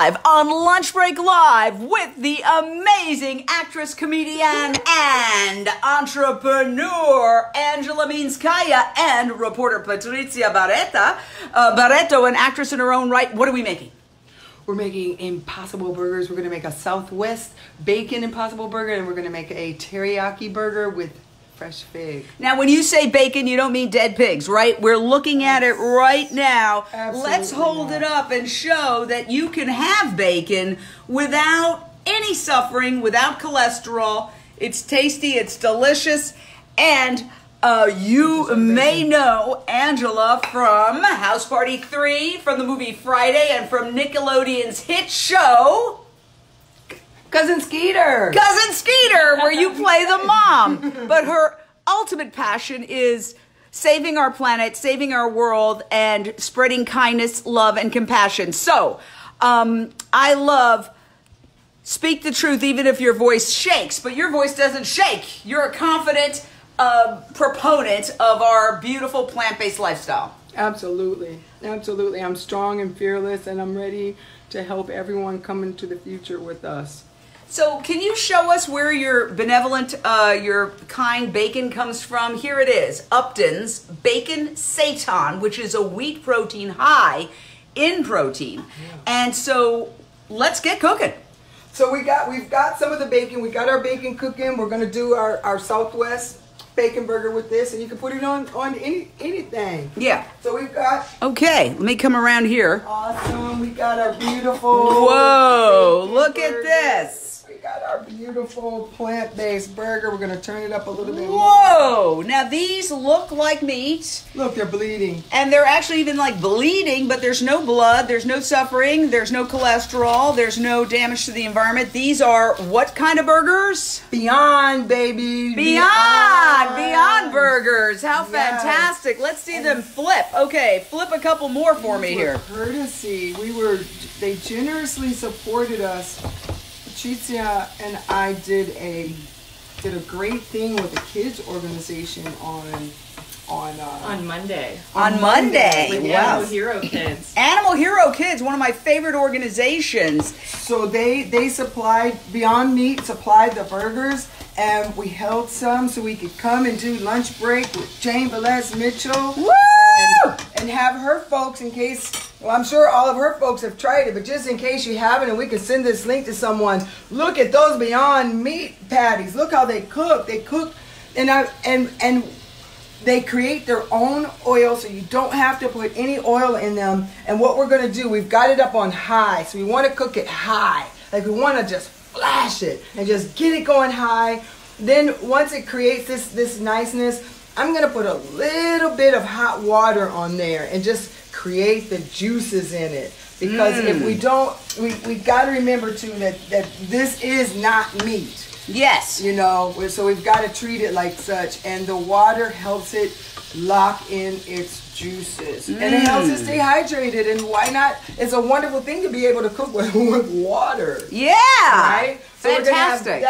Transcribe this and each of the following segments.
live on Lunch Break Live with the amazing actress, comedian, and entrepreneur Angela Minskaya and reporter Patrizia Barretta. Barretto, an actress in her own right. What are we making? We're making Impossible Burgers. We're going to make a Southwest Bacon Impossible Burger, and we're going to make a Teriyaki Burger with fresh fig. Now, when you say bacon, you don't mean dead pigs, right? We're looking at it right now. Absolutely. Let's hold it up and show that you can have bacon without any suffering, without cholesterol. It's tasty, it's delicious, and you may know Angela from House Party 3, from the movie Friday, and from Nickelodeon's hit show Cousin Skeeter! Cousin Skeeter, where you play the mom. But her ultimate passion is saving our planet, saving our world, and spreading kindness, love, and compassion. So, I love speak the truth even if your voice shakes, but your voice doesn't shake. You're a confident proponent of our beautiful plant-based lifestyle. Absolutely. Absolutely. I'm strong and fearless, and I'm ready to help everyone come into the future with us. So can you show us where your benevolent, your kind bacon comes from? Here it is, Upton's Bacon Seitan, which is a wheat protein high in protein. Yeah. And so let's get cooking. So we've got some of the bacon. We got our bacon cooking. We're going to do our Southwest bacon burger with this, and you can put it on anything. Yeah. So we've got... Okay, let me come around here. Awesome. We got our beautiful... Whoa, look at this. We got our beautiful plant-based burger. We're going to turn it up a little bit more. Whoa! Now these look like meat. Look, they're bleeding. And they're actually even like bleeding, but there's no blood, there's no suffering, there's no cholesterol, there's no damage to the environment. These are what kind of burgers? Beyond, baby. Beyond burgers. How fantastic. Let's see them flip. Okay, flip a couple more for me here. Courtesy. They generously supported us. Patrizia and I did a great thing with the kids organization on Monday. On Monday. With Animal Hero Kids. Animal Hero Kids, one of my favorite organizations. So they supplied, Beyond Meat supplied the burgers, and we held some so we could come and do lunch break with Jane Velez-Mitchell. Woo! And have her folks, in case, well, I'm sure all of her folks have tried it, but just in case you haven't, and we can send this link to someone, look at those Beyond Meat patties. Look how they cook. They cook, and they create their own oil, so you don't have to put any oil in them. And what we're going to do, we've got it up on high, so we want to cook it high. Like, we want to just flash it and just get it going high. Then once it creates this niceness, I'm going to put a little bit of hot water on there and just create the juices in it. Because if we don't, we got to remember too that this is not meat. Yes. You know, so we've got to treat it like such. And the water helps it lock in its juices. And it helps it stay hydrated. And why not? It's a wonderful thing to be able to cook with water. Yeah. Right? So fantastic.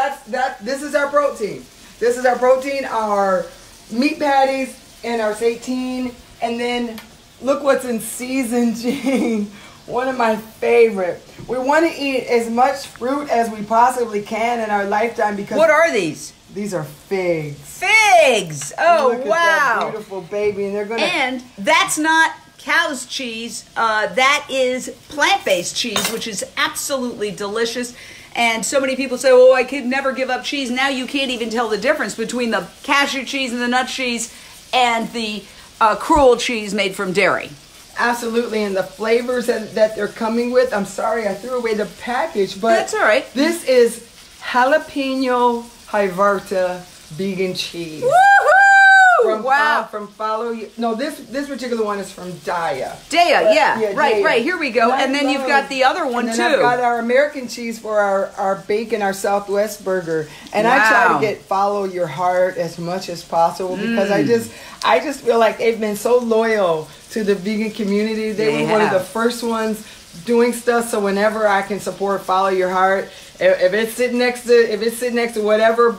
This is our protein. This is our protein, our meat patties, and our Seitan. And then look what's in season, Jane. One of my favorite. We want to eat as much fruit as we possibly can in our lifetime because... What are these? These are figs. Figs! Oh, look wow. At that beautiful baby. And they're going to... And that's not cow's cheese. That is plant-based cheese, which is absolutely delicious. And so many people say, oh, I could never give up cheese. Now you can't even tell the difference between the cashew cheese and the nut cheese and the cruel cheese made from dairy. Absolutely, and the flavors that they're coming with. I'm sorry, I threw away the package, but that's all right. This is Jalapeño Hiverta vegan cheese. Woohoo! Wow. From Follow You. No, this particular one is from Daya. Daya, yeah. Right, Daya. Right. Here we go. And then you've got the other one, and too. then I've got our American cheese for our bacon, our Southwest burger. And I try to get Follow Your Heart as much as possible because I just feel like they've been so loyal to the vegan community. They were one of the first ones doing stuff. So whenever I can support Follow Your Heart, if it's sitting next to whatever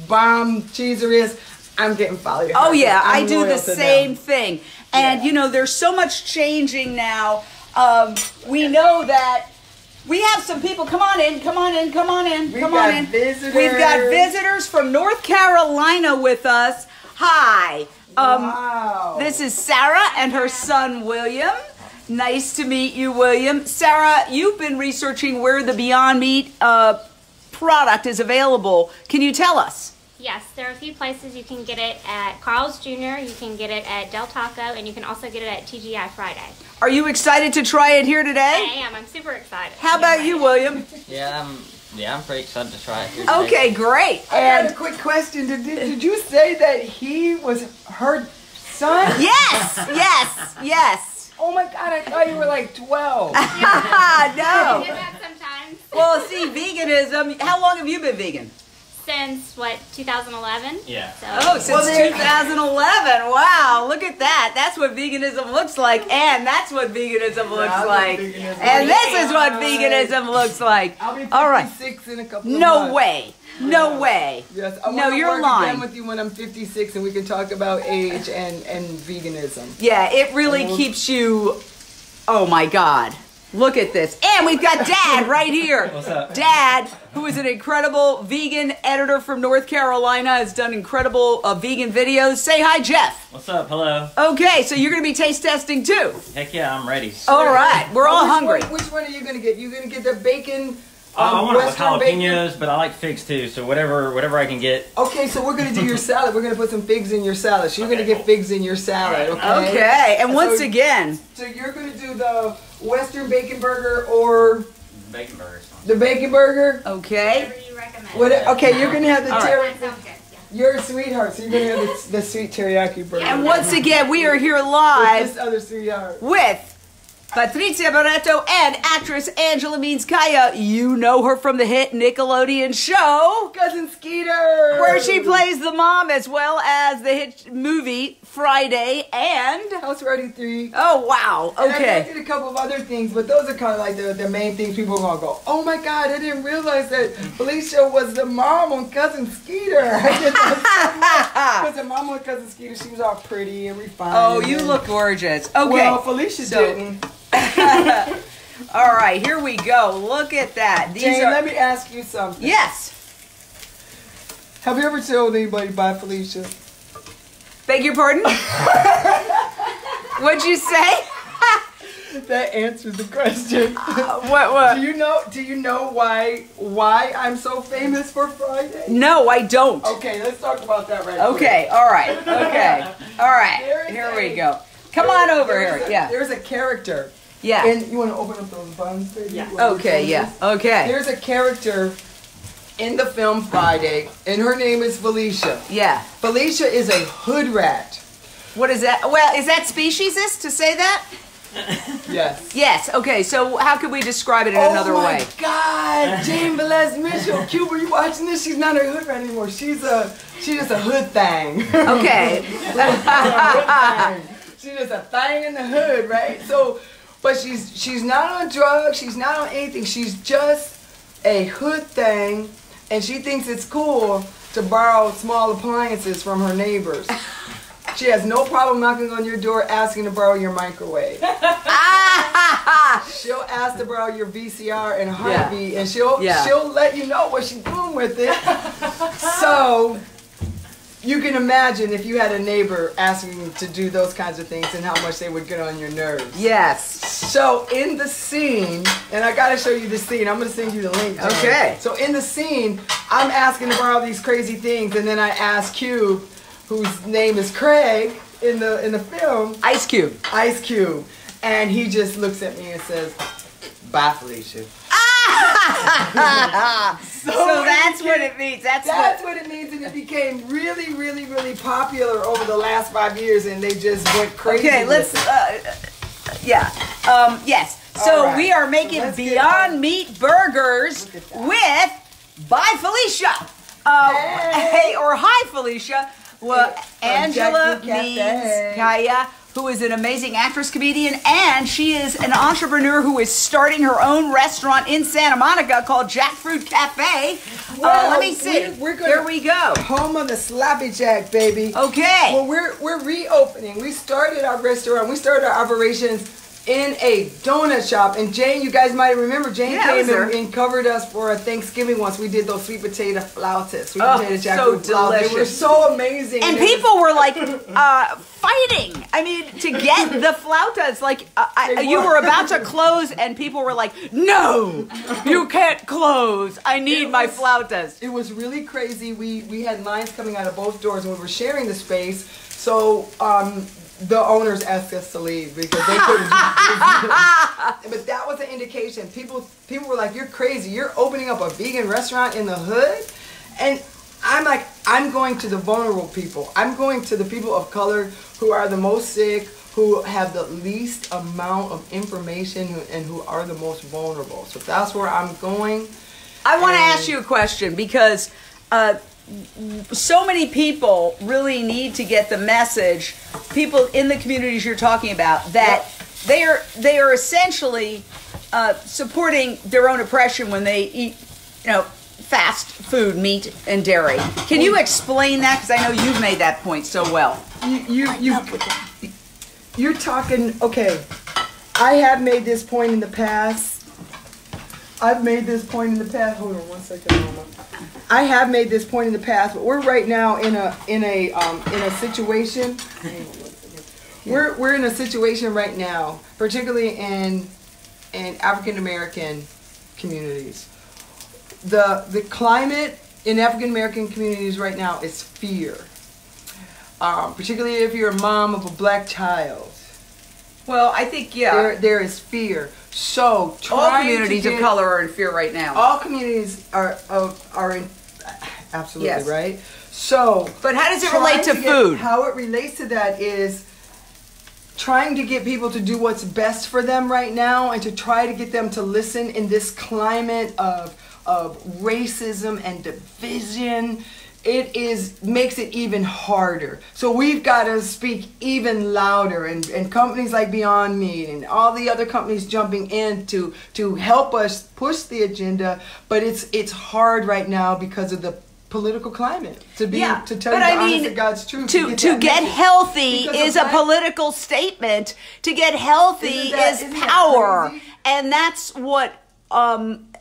bomb cheese there is, I'm getting Follow Your Heart. Oh yeah, I do the same thing. And you know, there's so much changing now. We know that We have some people. Come on in. Come on in. Come on in. Come on in. Visitors. We've got visitors from North Carolina with us. Hi. Wow. This is Sarah and her son William. Nice to meet you, William. Sarah, you've been researching where the Beyond Meat product is available. Can you tell us? Yes, there are a few places you can get it at Carl's Jr., you can get it at Del Taco, and you can also get it at TGI Friday. Are you excited to try it here today? I am. I'm super excited. How about you, William? Yeah, I'm pretty excited to try it here today. Okay, great. I got a quick question. Did you say that he was her son? Yes, yes, yes. Oh my God, I thought you were like 12. No. I do that sometimes. Well, see, veganism, how long have you been vegan? Since, what, 2011? Yeah. So, Oh, since 2011. Wow, look at that. That's what veganism looks like, and that's what veganism looks That's like. what veganism And looks this is what veganism looks like. I'll be 56 All right. in a couple of No months. way. No way. Yes, I No, want to you're work lying. again with you when I'm 56 and we can talk about age and veganism. Yeah, it really keeps you, oh my God. Look at this. And we've got Dad right here. What's up? Dad, who is an incredible vegan editor from North Carolina, has done incredible vegan videos. Say hi, Jeff. What's up? Hello. Okay, so you're going to be taste testing too. Heck yeah, I'm ready. All right, we're all Which hungry. Which one are you going to get? You're going to get the bacon? I want it with Western jalapenos, bacon? but I like figs too, so whatever I can get. Okay, so we're going to do your salad. We're going to put some figs in your salad. So you're going to get figs in your salad, okay? Okay, and once So- again, So you're going to do the Western bacon burger or Bacon burgers. the bacon burger? okay. whatever you recommend. Okay, you're going to have the All right. That sounds good, yeah. You're a sweetheart, so you're going to have the sweet teriyaki burger. And once again, we are here With live this other sweetheart. with Patrizia Barretta and actress Angela Means-Kaya. You know her from the hit Nickelodeon show, Cousin Skeeter! where she plays the mom, as well as the hit movie Friday and... House Ready 3. Oh, wow. And I Okay. did a couple of other things, but those are kind of like the main things people are going to go, oh my God, I didn't realize that Felicia was the mom on Cousin Skeeter. I did that was the mom on Cousin Skeeter. She was all pretty and refined. Oh, you and- look gorgeous. Okay. Well, Felicia So- didn't. All right, here we go. Look at that. These Jane, are... let me ask you something. Yes. Have you ever told anybody Bye Felicia? Beg your pardon? What'd you say? That answers the question. What? Do you know why I'm so famous for Friday? No, I don't. Okay, let's talk about that right Okay, all right. Okay. All right. There is Here a- we go. Come on over There's here. a- Yeah. There's a character. Yeah. And you want to open up those buns, baby? Yeah. While we're Okay, doing yeah. this? Okay. There's a character in the film Friday, and her name is Felicia. Yeah. Felicia is a hood rat. What is that? Well, is that speciesist to say that? Yes. Yes. Okay, so how could we describe it in another Oh my way? God, Jane Velez-Mitchell. Cube, are you watching this? She's not a hood rat anymore. She's just a hood thing. Okay. She's just a thing in the hood, right? So, but she's not on drugs. She's not on anything. She's just a hood thing, and she thinks it's cool to borrow small appliances from her neighbors. She has no problem knocking on your door asking to borrow your microwave. She'll ask to borrow your VCR and a heartbeat, and she'll let you know what she's doing with it. So you can imagine if you had a neighbor asking to do those kinds of things and how much they would get on your nerves. Yes. So in the scene, and I gotta show you the scene. I'm gonna send you the link. Jen. Okay. So in the scene, I'm asking to borrow these crazy things, and then I ask Cube, whose name is Craig in the film, Ice Cube. Ice Cube, and he just looks at me and says, "Bye, Felicia." So that's what it means. That's what it means, and it became really, really, really popular over the last 5 years, and they just went crazy. Okay, with let's, it. yes. So All right. we are making Let's get Beyond on. Meat burgers Look at that. with Bye Felicia. Hey. Or hi Felicia. Well, Angela Jackfruit Café. Means-Kaya, who is an amazing actress, comedian, and she is an entrepreneur who is starting her own restaurant in Santa Monica called Jackfruit Café. Well, Let me see. we're gonna- Here we go. Home of the Sloppy Jack, baby. Okay. Well, we're reopening. We started our restaurant. We started our operations in a donut shop. And Jane, you guys might remember, Jane came and covered us for a Thanksgiving once. We did those sweet potato flautas, sweet potato jackfruit flautas. They were so amazing. And people were like fighting. I mean, to get the flautas, like you were about to close, and people were like, "No, you can't close. I need my flautas." It was really crazy. We had lines coming out of both doors, and we were sharing the space. So the owners asked us to leave because they couldn't. But that was an indication. People were like, "You're crazy. You're opening up a vegan restaurant in the hood," and I'm like, I'm going to the vulnerable people. I'm going to the people of color who are the most sick, who have the least amount of information, and who are the most vulnerable. So that's where I'm going. I want to ask you a question because so many people really need to get the message. People in the communities you're talking about, that they are essentially supporting their own oppression when they eat, fast food, meat and dairy. Can you explain that? Because I know you've made that point so well. You're talking, okay, I have made this point in the past. I've made this point in the past. Hold on one second, Mama. I have made this point in the past, but we're right now in a situation. We're in a situation right now, particularly in African American communities. The climate in African American communities right now is fear. Particularly if you're a mom of a black child. Well, I think, there is fear. So all communities of color are in fear right now. All communities are in, absolutely, right? So, but how does it relate to food? How it relates to that is trying to get people to do what's best for them right now, and to try to get them to listen in this climate of racism and division. It makes it even harder. So we've got to speak even louder, and companies like Beyond Meat and all the other companies jumping in to help us push the agenda. But it's hard right now because of the political climate to tell you the honest to God's truth. To get healthy is a political statement. To get healthy is power, and that's what.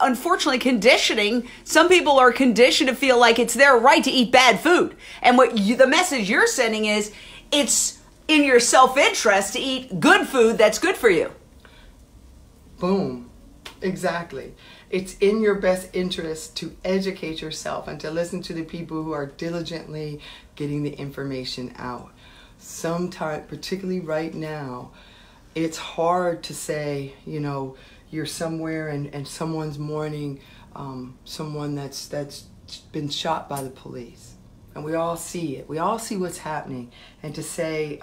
Unfortunately, conditioning. Some people are conditioned to feel like it's their right to eat bad food, and the message you're sending is it's in your self-interest to eat good food that's good for you. Boom, exactly. It's in your best interest to educate yourself and to listen to the people who are diligently getting the information out. Sometimes, particularly right now, it's hard to say, you're somewhere and someone's mourning someone that's been shot by the police, and we all see it. We all see what's happening, and to say,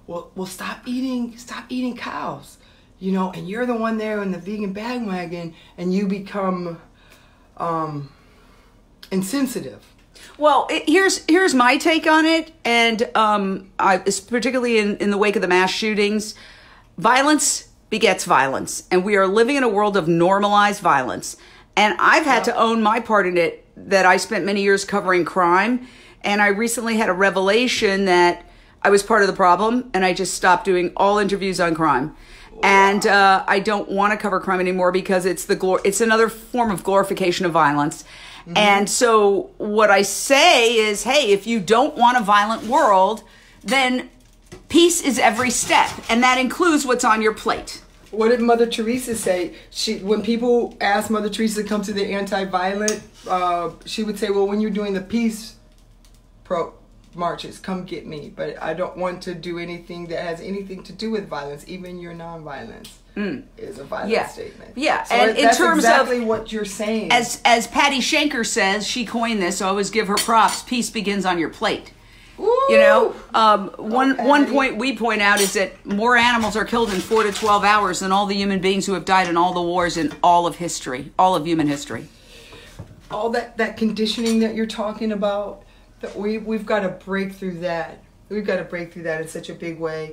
well, stop eating cows, and you're the one there in the vegan bandwagon, and you become insensitive. Well, here's my take on it, and particularly in the wake of the mass shootings, violence begets violence, and we are living in a world of normalized violence. And I've had to own my part in it, that I spent many years covering crime, and I recently had a revelation that I was part of the problem, and I just stopped doing all interviews on crime. Wow. And I don't want to cover crime anymore because it's another form of glorification of violence. Mm-hmm. And so what I say is, hey, if you don't want a violent world, then peace is every step, and that includes what's on your plate. What did Mother Teresa say? When people asked Mother Teresa to come to the anti-violent, she would say, well, when you're doing the peace marches, come get me. But I don't want to do anything that has anything to do with violence. Even your non-violence is a violent statement. Yeah, so and in terms exactly what you're saying. As Patty Shanker says, she coined this, so I always give her props. Peace begins on your plate. Ooh. One point we point out is that more animals are killed in 4 to 12 hours than all the human beings who have died in all the wars in all of history, all of human history. All that conditioning that you're talking about, that we've got to break through that. We've got to break through that in such a big way.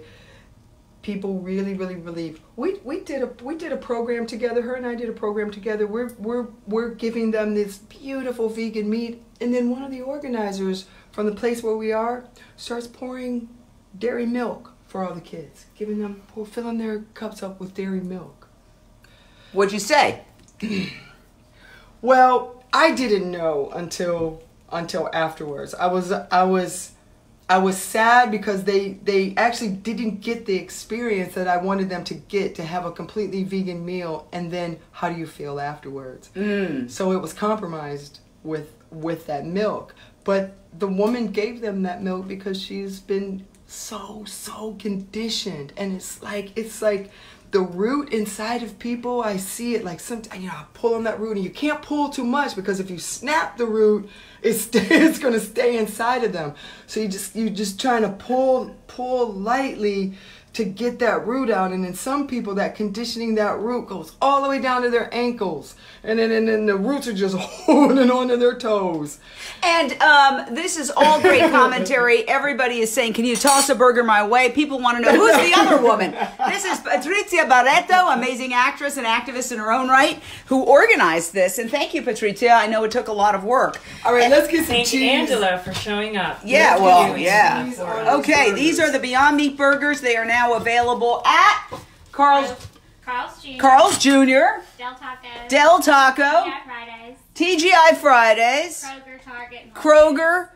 People really, really believe. We did a program together. Her and I did a program together. We're giving them this beautiful vegan meat, and then one of the organizers from the place where we are starts pouring dairy milk for all the kids, giving them, filling their cups up with dairy milk. What'd you say? Well, I didn't know until afterwards. I was sad because they actually didn't get the experience that I wanted them to get, to have a completely vegan meal, and then how do you feel afterwards? So it was compromised with that milk. But the woman gave them that milk because she's been so conditioned, and it's like the root inside of people. I see it like sometimes, I pull on that root, and you can't pull too much because if you snap the root, it's going to stay inside of them. So you're just trying to pull lightly to get that root out. And in some people, that conditioning, that root goes all the way down to their ankles, and then the roots are just holding onto their toes. And this is all great commentary. Everybody is saying, can you toss a burger my way? People want to know, who's the other woman? This is Patrizia Barretta, amazing actress and activist in her own right, who organized this. And thank you, Patrizia. I know it took a lot of work. All right, let's get some Thank cheese. Angela for showing up. Yeah, well, yeah. Okay, Burgers. these are the Beyond Meat burgers. They are now available at Carl's Jr., Del Taco. Del Taco, TGI Fridays. TGI Fridays, Kroger,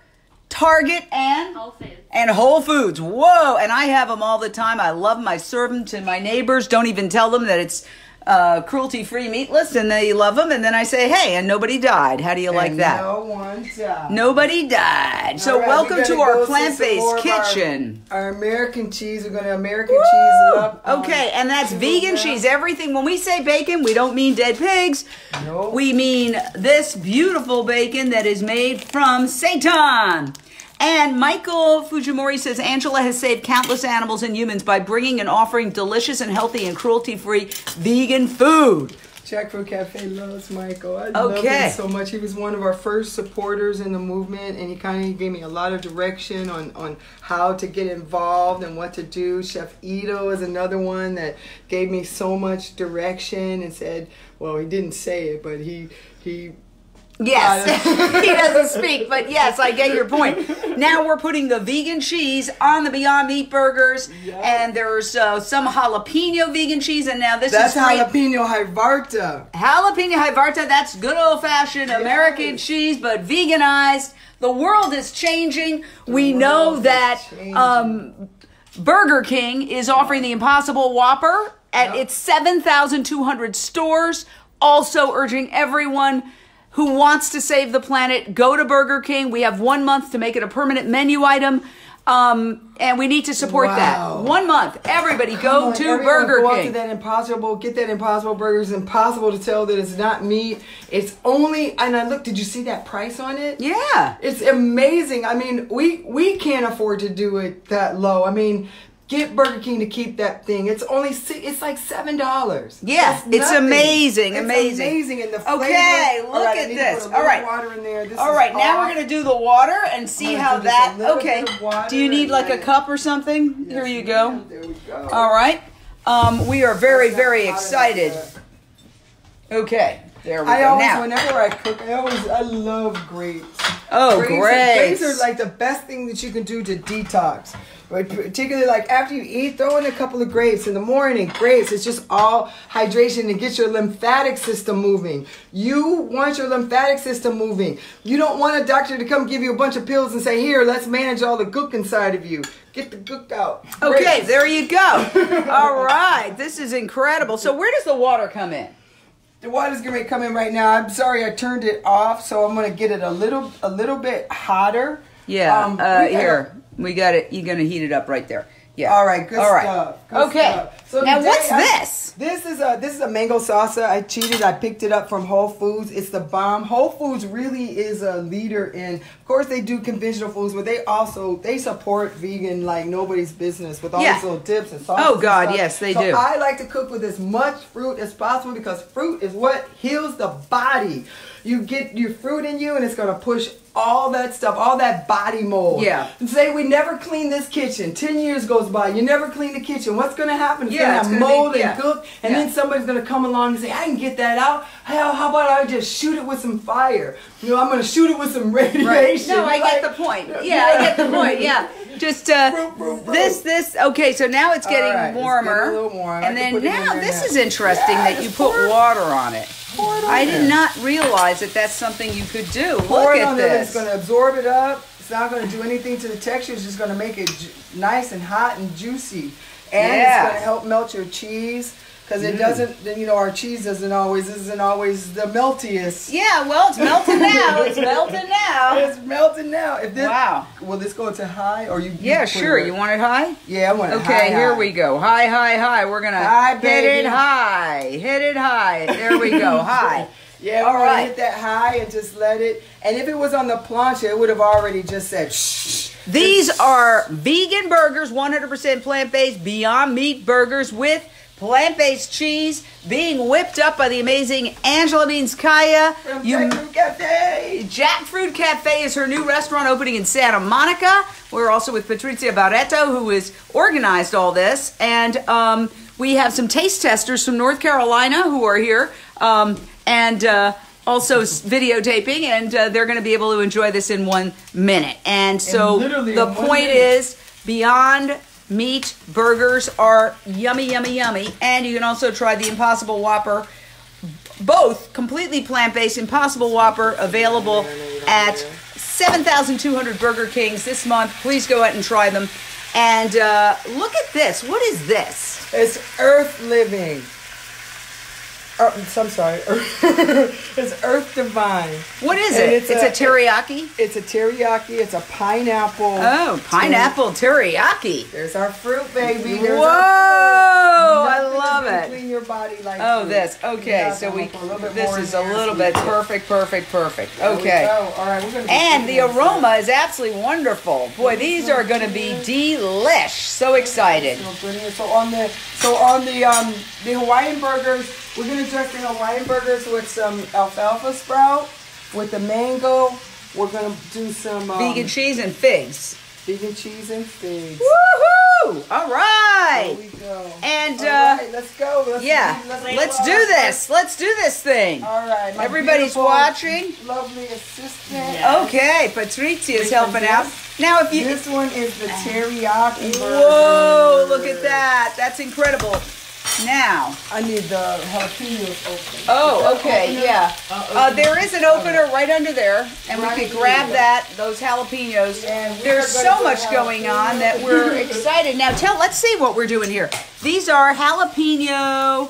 Target, and Whole Foods. and Whole Foods. Whoa, and I have them all the time. I love them. I serve them to my neighbors. Don't even tell them that it's cruelty-free, meatless, and they love them. And then I say, hey, and nobody died. How do you like that? No one died. Nobody died. So All right, welcome we to gotta our go some plant-based more of kitchen. Our American cheese. We're going to American cheese it up. Okay, and that's vegan cheese. Everything. When we say bacon, we don't mean dead pigs. Nope. We mean this beautiful bacon that is made from Seitan. And Michael Fujimori says, Angela has saved countless animals and humans by bringing and offering delicious and healthy and cruelty-free vegan food. Jackfruit Café loves Michael. I love him so much. He was one of our first supporters in the movement, and he kind of gave me a lot of direction on how to get involved and what to do. Chef Ito is another one that gave me so much direction and said, well, he didn't say it, but he Yes, he doesn't speak, but yes, I get your point. Now we're putting the vegan cheese on the Beyond Meat burgers, and there's some jalapeno vegan cheese, and now that's jalapeno Hyvarta. Jalapeno Hyvarta, that's good old-fashioned American cheese, but veganized. The world is changing. We know that Burger King is offering the Impossible Whopper at its 7,200 stores, also urging everyone who wants to save the planet, go to Burger King. We have 1 month to make it a permanent menu item, and we need to support that. 1 month. Everybody go to Burger Go King. out to that Impossible. Get that Impossible Burger. It's impossible to tell that it's not meat. It's only, and I look, did you see that price on it? Yeah. It's amazing. I mean, we can't afford to do it that low. I mean, get Burger King to keep that thing. It's only it's like $7. Yeah, it's amazing, It's amazing. and the flavor. Okay, look at this. All right, water in there. This all is right. Now off. we're gonna do the water and see I'm how gonna do just a that. little Okay. bit of water Do you need and like a then- cup or something? Yes, Here you go. There we go. All right. We are very, very Hot excited. as that. Okay. There we I go. always, Now. whenever I cook, I love grapes. Oh, Grapes great. are like the best thing that you can do to detox. But particularly like after you eat, throw in a couple of grapes in the morning. Grapes, it's just all hydration to get your lymphatic system moving. You want your lymphatic system moving. You don't want a doctor to come give you a bunch of pills and say, here, let's manage all the gook inside of you. Get the gook out. Okay, Grapes. there you go. All right. This is incredible. So where does the water come in? The water's going to come in right now. I'm sorry I turned it off, so I'm going to get it a little bit hotter. Yeah, here. We got it. You're going to heat it up right there. Yeah. All right, good All right. stuff. Good Okay. stuff. So now today what's this? This is a mango salsa. I cheated. I picked it up from Whole Foods. It's the bomb. Whole Foods really is a leader in. Of course, they do conventional foods, but they support vegan like nobody's business with all these little dips and sauces. Oh God, and stuff. yes, they so do. I like to cook with as much fruit as possible because fruit is what heals the body. You get your fruit in you, and it's gonna push all that stuff, all that body mold. Yeah. And say we never clean this kitchen. 10 years goes by. You never clean the kitchen. What's going to happen? It's Yeah, going it's to gonna mold be- and gook. And Yeah. then somebody's going to come along and say, I can get that out. How about I just shoot it with some fire? You know, I'm going to shoot it with some radiation. Right. No, I Like, get the point. Yeah, I get the point. Yeah. Just this. Okay, so now it's getting All right, warmer. It's getting a little warm. And then put it in now there this now. is interesting that you put water on it. Pour it on I there. did not realize that that's something you could do. Pour Look it at on there. this. It's going to absorb it up. It's not going to do anything to the texture. It's just going to make it nice and hot and juicy. And Yeah. it's going to help melt your cheese. Because it doesn't, then, you know, our cheese isn't always the meltiest. Yeah, well, it's melting now. It's melting now. It's melting now. If this, Wow. Will this go to high or you? Yeah, put sure. it- You want it high? Yeah, I want it Okay, high. here we go. High, high, high. We're gonna High, hit baby. it high. Hit it high. There we go. High. Yeah, All we're right. gonna hit that high and just let it. And if it was on the plancha, it would have already just said shh. These are vegan burgers, 100% plant-based, Beyond Meat burgers with plant-based cheese being whipped up by the amazing Angela Minskaya. From Jackfruit Café. Jackfruit Café is her new restaurant opening in Santa Monica. We're also with Patrizia Barretta, who has organized all this. And we have some taste testers from North Carolina who are here and also videotaping. And they're going to be able to enjoy this in 1 minute. And so literally the in 1 point minute. is Beyond Meat burgers are yummy, yummy, yummy. And you can also try the Impossible Whopper. Both completely plant-based. Impossible Whopper available at 7,200 Burger Kings this month. Please go out and try them. And look at this. What is this? It's Earth Living. I'm sorry. It's Earth Divine. What is And it? It's a teriyaki? It's a teriyaki. It's a pineapple. Oh, pineapple teriyaki. There's our fruit, baby. There's Whoa! I Nothing is love gonna it. Clean your body like Oh, fruit. this. Okay, Yeah, so I'm we. gonna put a little bit This more is in a there little so bit you can- perfect. There we Okay. go. All right, we're gonna be And the eating this. aroma is absolutely wonderful. Boy, these are going to be delish. So excited. So on the the Hawaiian burgers, we're gonna dress the Hawaiian burgers with some alfalfa sprout, with the mango. We're gonna do some Vegan cheese and figs. vegan cheese and figs. Woohoo! All There right. we go. And All right, let's go. yeah, let's do this. Let's do this thing. All right, my Everybody's beautiful, watching. Lovely assistant. Okay, Patrizia's helping out. Now, if you This one is the teriyaki burger. whoa, look at that. That's incredible. Now, I need the jalapenos open. oh, Is that okay, opener? yeah. There is an opener right under there, and we Right could grab here. that, those jalapenos. Yeah, we There's are so gonna much do going on that we're excited. Now, let's see what we're doing here. These are jalapeno.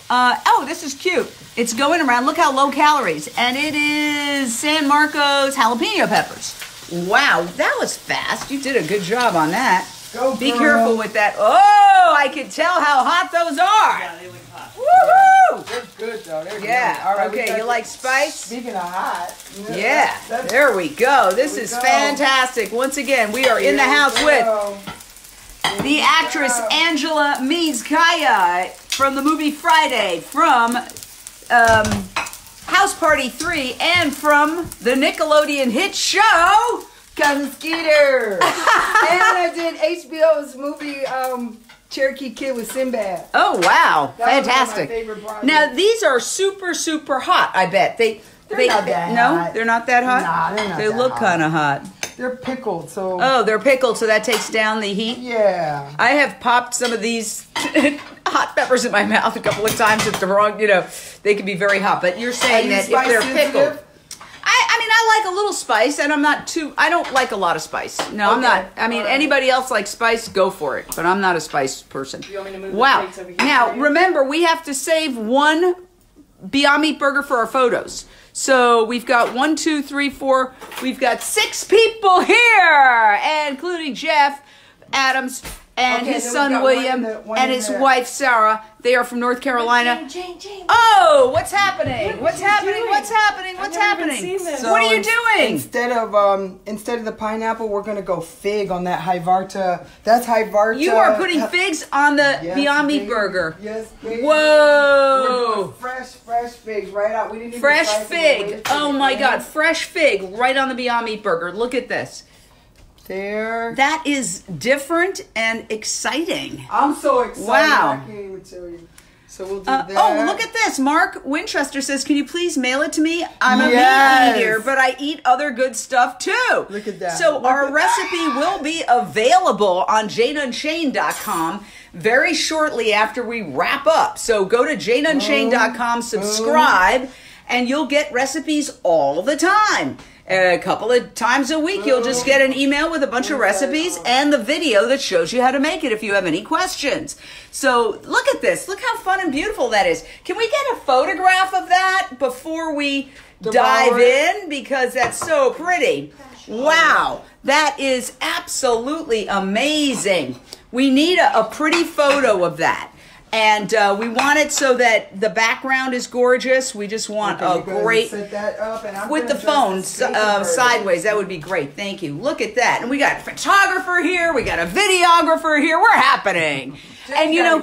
Oh, this is cute. It's going around. Look how low calories. And it is San Marcos jalapeno peppers. Wow, that was fast. You did a good job on that. Go, Be girl. careful with that. Oh, I can tell how hot those are. Yeah, they look hot. Woohoo! They're good though. They're Yeah. good. All right. we Okay, got you like spice? Speaking of hot. Yeah. that's- There we go. This we is go. fantastic. Once again, we are in the Here we house with go. the actress Angela Minskaya from the movie Friday, from House Party 3, and from the Nickelodeon hit show. Cousin Skeeter. And I did HBO's movie Cherokee Kid with Sinbad. Oh, wow. That was one of my Fantastic. favorite projects. Now, these are super, super hot, I bet. They're not that No, hot. they're not that hot? Nah, they're not They that look hot. kind of hot. They're pickled, so Oh, they're pickled, so that takes down the heat? yeah. I have popped some of these hot peppers in my mouth a couple of times at the wrong, they can be very hot. But you're saying Are you that if spice they're sensitive? pickled. I mean, I like a little spice, and I don't like a lot of spice. No, I'm Okay. not. I mean, All right. anybody else likes spice, go for it. But I'm not a spice person. You want me to move the Wow. plates over here Now, for you? remember, we have to save one Beyond Meat burger for our photos. So we've got 1, 2, 3, 4. We've got 6 people here, including Jeff Adams and Okay, his then we son got William one and in his there. wife Sarah. They are from North Carolina. Jane. Oh, what's happening? What's happening? doing? What's happening? What's never even happening? seen this. What are you So doing? Instead of the pineapple, we're gonna go fig on that Hyvarta. That's Hyvarta. You are putting figs on the Yes, Beyond Meat baby. burger. Yes, baby. Whoa. We're doing fresh figs right out. We didn't even Fresh slice it away fig. from Oh it, my man. God. Fresh fig right on the Beyond Meat burger. Look at this. There. That is different and exciting. I'm so excited. Wow. I can't even tell you. So we'll do that. Oh, look at this. Mark Winchester says, can you please mail it to me? I'm a meat eater, but I eat other good stuff too. Look at that. So our recipe will be available on JaneUnchained.com very shortly after we wrap up. So go to JaneUnchained.com, subscribe, and you'll get recipes all the time. A couple of times a week, you'll just get an email with a bunch of recipes and the video that shows you how to make it if you have any questions. So look at this. Look how fun and beautiful that is. Can we get a photograph of that before we dive in? Because that's so pretty. Wow. That is absolutely amazing. We need a pretty photo of that. And we want it so that the background is gorgeous. We just want a great, set that up and with the phone sideways. That would be great. Thank you. Look at that. And we got a photographer here. We got a videographer here. We're happening. And you know,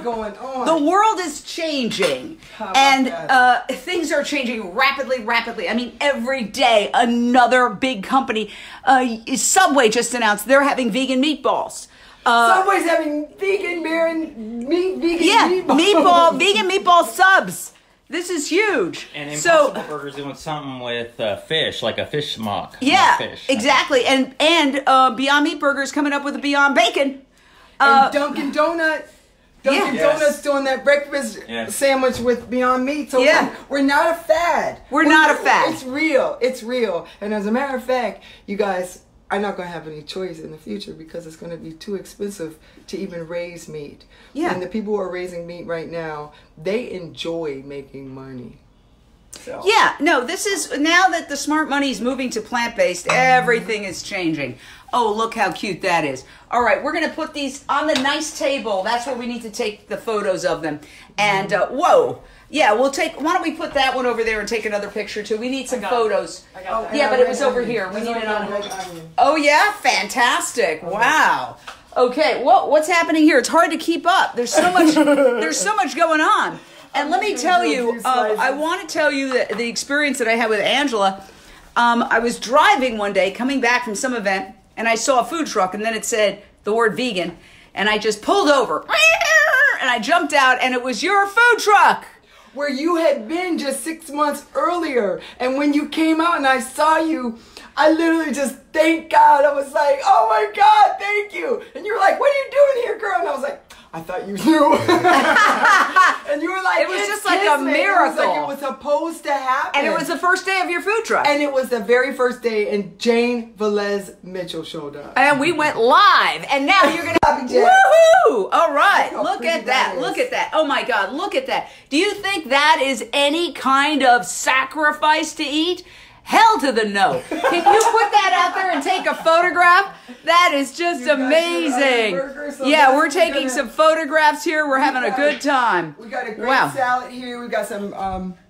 the world is changing. And things are changing rapidly. I mean, every day another big company, Subway just announced they're having vegan meatballs. Subway's having vegan meatballs. Vegan meatball subs. This is huge. And Impossible Burger's doing something with fish, like a fish smock. Yeah, fish. exactly. And Beyond Meat Burger's coming up with a Beyond Bacon. And Dunkin' Donuts doing that breakfast sandwich with Beyond Meat. So we're not a fad. We're not a fad. It's real. It's real. And as a matter of fact, you guys, I'm not going to have any choice in the future because it's going to be too expensive to even raise meat. Yeah. And the people who are raising meat right now, they enjoy making money. So. Yeah, no, this is, now that the smart money is moving to plant-based, everything is changing. Oh, look how cute that is. All right, we're going to put these on the nice table. That's where we need to take the photos of them. And, whoa. Yeah, we'll take, why don't we put that one over there and take another picture too? We need some photos. Yeah, but it was over here. We need it on. Oh yeah, fantastic. Wow. Okay, well, what's happening here? It's hard to keep up. There's so much going on. And let me tell you, I want to tell you that the experience that I had with Angela. I was driving one day, coming back from some event, and I saw a food truck, and then it said the word vegan, and I just pulled over, and I jumped out, and it was your food truck. Where you had been just 6 months earlier. And when you came out and I saw you, I literally just, thank God. I was like, oh my God, thank you. And you were like, what are you doing here, girl? And I was like, I thought you knew. And you were like, it was just like a miracle. It was like it was supposed to happen. And it was the first day of your food truck. And it was the very first day, and Jane Velez-Mitchell showed up. And we went live. And now you're going to... Woohoo! All right. Look at that. Look at that. Oh my God. Look at that. Do you think that is any kind of sacrifice to eat? Hell to the no. Can you put that out there and take a photograph? That is just amazing. Yeah, we're taking some photographs here. We're having a good time. We got a great salad here. We got some,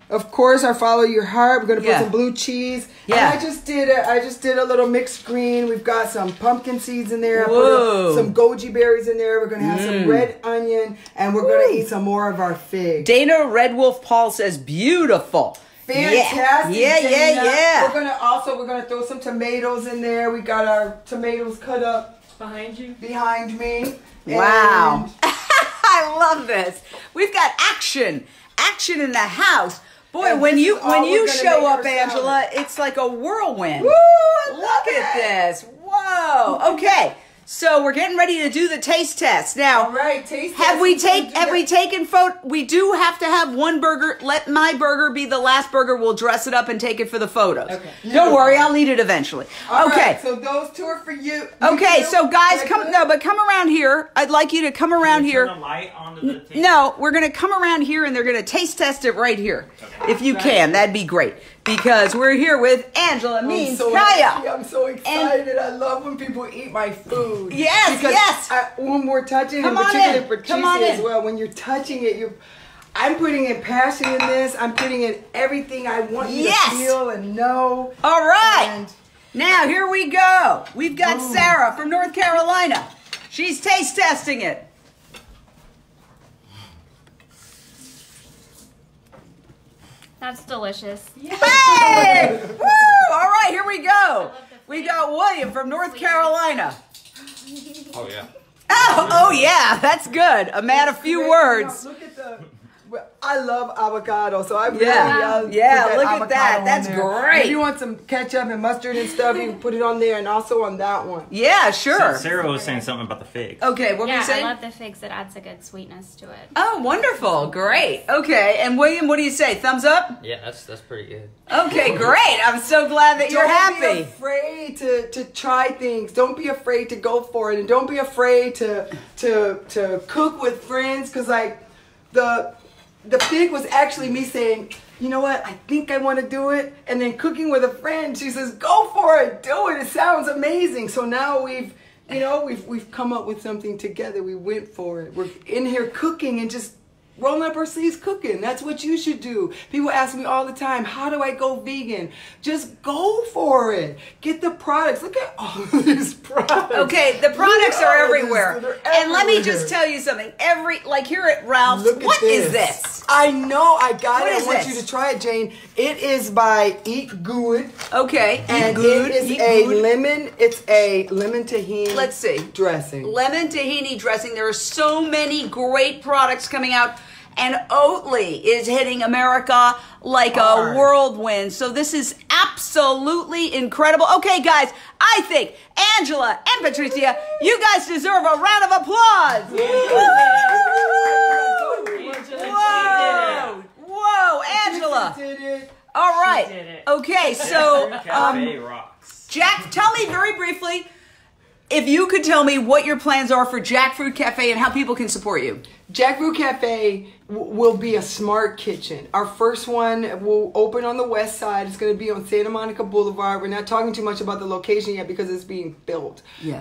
of course, our Follow Your Heart. We're going to put some blue cheese. Yeah. And I just did a little mixed green. We've got some pumpkin seeds in there. Put some goji berries in there. We're going to have some red onion. And we're going to eat some more of our fig. Dana Red Wolf Paul says, beautiful. Fantastic. Yeah. We're gonna throw some tomatoes in there. We got our tomatoes cut up behind me. Wow. I love this. We've got action in the house. Boy, when you show up, Angela, it's like a whirlwind. Woo, Look at this. Whoa. Okay. So we're getting ready to do the taste test. Now, all right, taste have we taken photo? We do have to have one burger. Let my burger be the last burger. We'll dress it up and take it for the photos. Okay. Don't worry, I'll eat it eventually. All okay. Right, so those two are for you. Okay, so guys, come around here. I'd like you to come around here. Turn the light onto the table? No, we're gonna come around here and they're gonna taste test it right here. Okay. If you can, that'd be great. Because we're here with Angela Means Kaya. I'm so excited. I love when people eat my food. Yes, because when we're touching it, particularly Patrizia as well, when you're touching it, I'm putting in passion in this. I'm putting in everything I want you to feel and know. All right. Now, here we go. We've got Sarah from North Carolina. She's taste testing it. That's delicious. Hey! Woo! All right, here we go. We got William from North Carolina. Oh, yeah. Oh, yeah, that's good. A man of few words. Look at the... I love avocado, so I really Yeah. put Yeah, that look at avocado that. on That's there. great. If you want some ketchup and mustard and stuff, you can put it on there, and also on that one. Yeah, sure. Sarah was saying something about the figs. Okay, what were Yeah, you saying? I love the figs. It adds a good sweetness to it. Oh, wonderful. Great. Okay, and William, what do you say? Thumbs up? Yeah, that's pretty good. Okay, great. I'm so glad that you're Don't happy. be afraid to try things. Don't be afraid to go for it, and don't be afraid to cook with friends. Cause like the fig was actually me saying, you know what? I think I want to do it, and then cooking with a friend. She says, go for it, do it. It sounds amazing. So now we've come up with something together. We went for it. We're in here cooking and just rolling up our sleeves cooking. That's what you should do. People ask me all the time, how do I go vegan? Just go for it. Get the products. Look at all of these products. Okay, the products are everywhere. They're And let me everywhere. just tell you something. Like here at Ralph's, Look at what is this? I know. I got What it. is I want this? you to try it, Jane. It is by Eat Good. Okay, And good. it is eat a good. lemon. It's a lemon tahini. Let's see. Dressing. Lemon tahini dressing. There are so many great products coming out. And Oatly is hitting America like Hard. a whirlwind. So this is absolutely incredible. Okay, guys, I think Angela and Patrizia, you guys deserve a round of applause. Whoa! Whoa, Angela. Did it. All right. did it. Okay, so Cafe rocks. Jack, tell me very briefly if you could tell me what your plans are for Jackfruit Cafe and how people can support you. Jackfruit Cafe will be a smart kitchen. Our first one will open on the west side. It's going to be on Santa Monica Boulevard. We're not talking too much about the location yet because it's being built. Yeah.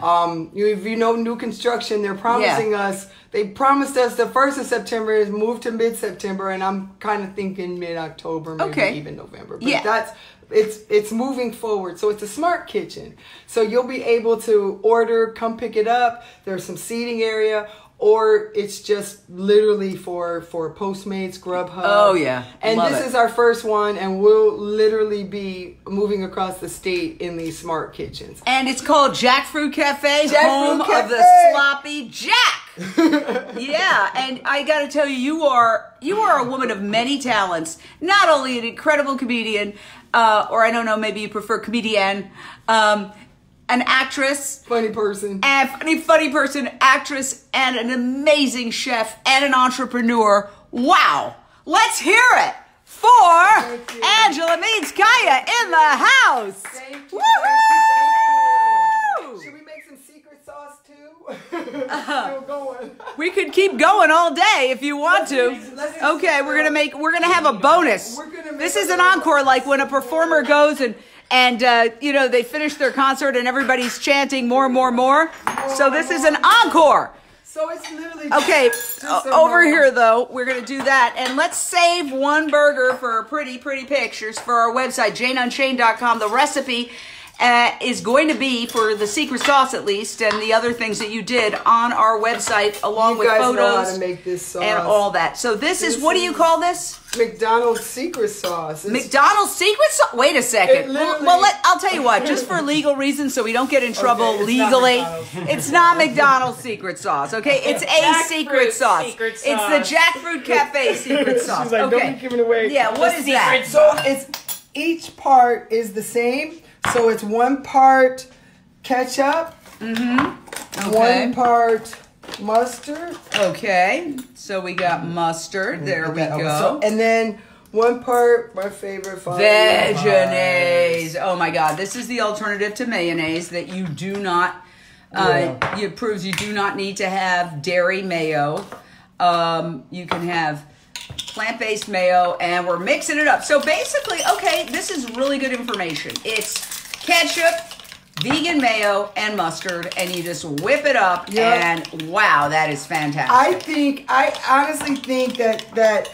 If you know new construction, they're promising us. They promised us the 1st of September is moved to mid-September, and I'm kind of thinking mid-October, maybe even November. But Yeah. it's moving forward. So it's a smart kitchen. So you'll be able to order, come pick it up. There's some seating area. Or it's just literally for Postmates, Grubhub. Oh, yeah. And Love this it. is our first one, and we'll literally be moving across the state in these smart kitchens. And it's called Jackfruit Cafe, Jackfruit home of the Cafe. sloppy Jack. Yeah, and I got to tell you, you are a woman of many talents. Not only an incredible comedian, or I don't know, maybe you prefer comedian, an actress, Funny person. and funny person, actress, and an amazing chef, and an entrepreneur. Wow! Let's hear it for Thank you. Angela Means Kaya in the house. Thank you. Woo-hoo! Should we make some secret sauce too? Still going. We could keep going all day if you want to. Okay, we're gonna have a bonus. We're gonna make This a is an bonus. encore, like when a performer goes and they finish their concert and everybody's chanting more and more and more. So this is an encore. So it's literally Okay, just a over roll. here though, we're gonna do that, and let's save one burger for pretty pictures for our website, JaneUnchained.com. The recipe is going to be for the secret sauce at least, and the other things that you did on our website, along You with guys photos know how to make this sauce. and all that. So this is, what do you call this? McDonald's secret sauce. It's- McDonald's secret sauce? Wait a second. It literally- Well, I'll tell you what, just for legal reasons, so we don't get in trouble it's not legally, McDonald's. it's not McDonald's secret sauce, okay? It's a Jackfruit secret sauce. secret It's sauce. the Jackfruit Cafe secret sauce. She's like, Okay. don't be giving it away. Yeah, what is that? So it's each part is the same. So it's one part ketchup, Okay. one part mustard. Okay. So we got mustard. There we go. And then one part, my favorite, Vegenaise. Oh my God. This is the alternative to mayonnaise that you do not, it proves you do not need to have dairy mayo. You can have plant-based mayo, and we're mixing it up. So basically, okay, this is really good information. It's ketchup, vegan mayo, and mustard, and you just whip it up, and wow, that is fantastic. I honestly think that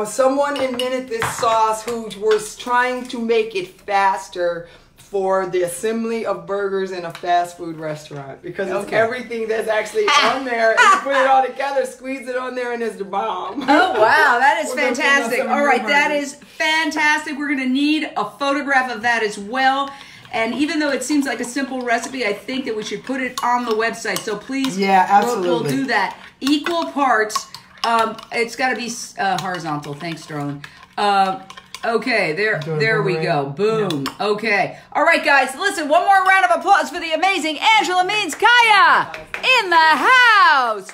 someone invented this sauce who was trying to make it faster for the assembly of burgers in a fast food restaurant, because it's everything that's actually on there, and you put it all together, squeeze it on there, and it's the bomb. Oh, wow, that is We're gonna put fantastic. on some All right, that burgers. is fantastic. We're going to need a photograph of that as well. And even though it seems like a simple recipe, I think that we should put it on the website. So please, Yeah, absolutely. we'll do that. Equal parts It's got to be horizontal. Thanks, darling. Okay, there we go. Boom. Yeah. Okay. All right, guys. Listen, one more round of applause for the amazing Angela Means Kaya in the house.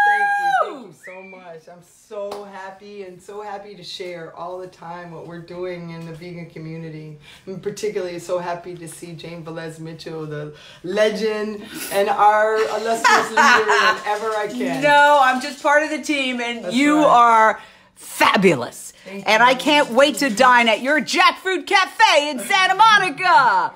Thank you so much. I'm so happy and so happy to share all the time what we're doing in the vegan community. I'm particularly so happy to see Jane Velez-Mitchell, the legend, and our illustrious leader whenever I can. No, I'm just part of the team, and you are fabulous. And I can't wait to dine at your Jackfruit Café in Santa Monica.